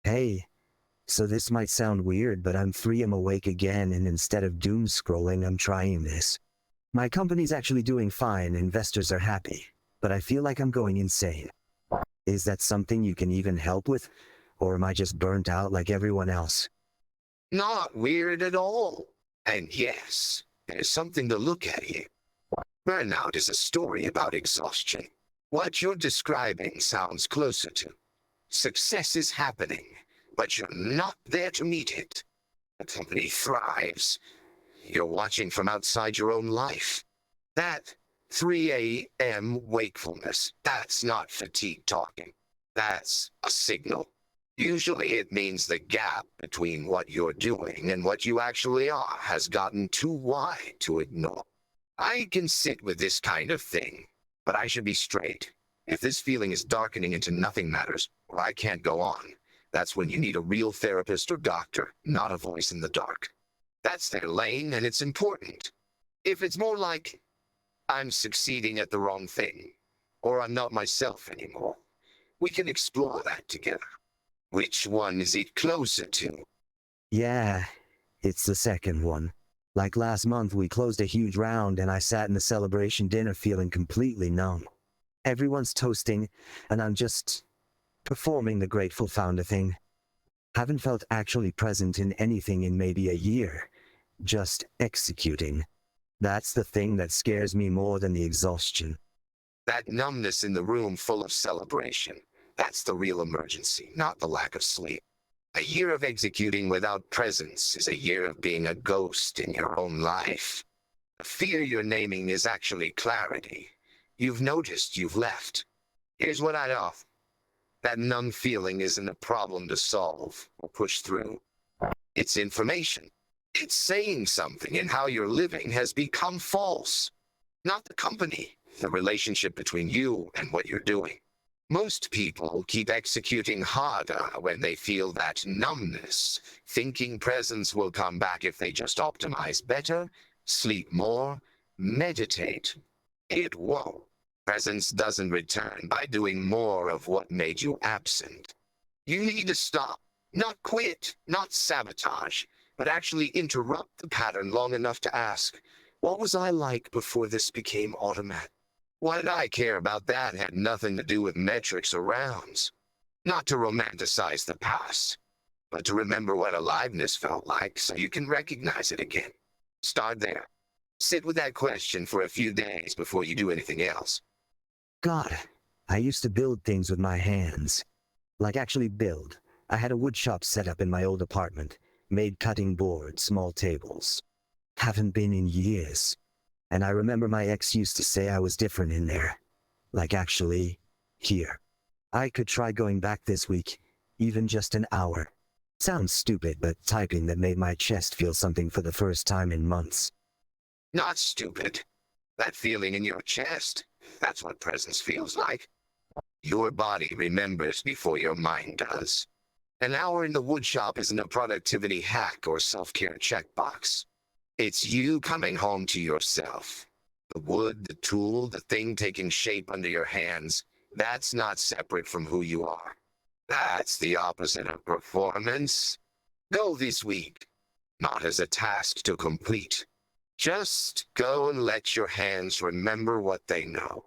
Hey, so this might sound weird, but I'm awake again, and instead of doom scrolling, I'm trying this. My company's actually doing fine, investors are happy, but I feel like I'm going insane. Is that something you can even help with? Or am I just burnt out like everyone else? Not weird at all. And yes, there's something to look at here. Burnout is a story about exhaustion. What you're describing sounds closer to success is happening, but you're not there to meet it. The company thrives. You're watching from outside your own life. That 3 a.m. wakefulness, that's not fatigue talking. That's a signal. Usually it means the gap between what you're doing and what you actually are has gotten too wide to ignore. I can sit with this kind of thing, but I should be straight. If this feeling is darkening into nothing matters, or I can't go on, that's when you need a real therapist or doctor, not a voice in the dark. That's their lane, and it's important. If it's more like, I'm succeeding at the wrong thing, or I'm not myself anymore, we can explore that together. Which one is it closer to? Yeah, it's the second one. Like last month, we closed a huge round, and I sat in the celebration dinner feeling completely numb. Everyone's toasting, and I'm just performing the grateful founder thing. Haven't felt actually present in anything in maybe a year. Just executing. That's the thing that scares me more than the exhaustion. That numbness in the room full of celebration. That's the real emergency, not the lack of sleep. A year of executing without presence is a year of being a ghost in your own life. The fear you're naming is actually clarity. You've noticed you've left. Here's what I'd offer. That numb feeling isn't a problem to solve or push through. It's information. It's saying something, and how you're living has become false. Not the company, the relationship between you and what you're doing. Most people keep executing harder when they feel that numbness, thinking presence will come back if they just optimize better, sleep more, meditate. It won't. Presence doesn't return by doing more of what made you absent. You need to stop, not quit, not sabotage, but actually interrupt the pattern long enough to ask, what was I like before this became automatic? What did I care about that had nothing to do with metrics or rounds. Not to romanticize the past, but to remember what aliveness felt like so you can recognize it again. Start there. Sit with that question for a few days before you do anything else. God, I used to build things with my hands. Like actually build. I had a woodshop set up in my old apartment. Made cutting boards, small tables. Haven't been in years. And I remember my ex used to say I was different in there. Like actually, here. I could try going back this week, even just an hour. Sounds stupid, but typing that made my chest feel something for the first time in months. Not stupid. That feeling in your chest, that's what presence feels like. Your body remembers before your mind does. An hour in the woodshop isn't a productivity hack or self-care checkbox. It's you coming home to yourself. The wood, the tool, the thing taking shape under your hands, that's not separate from who you are. That's the opposite of performance. Go this week, not as a task to complete. Just go and let your hands remember what they know.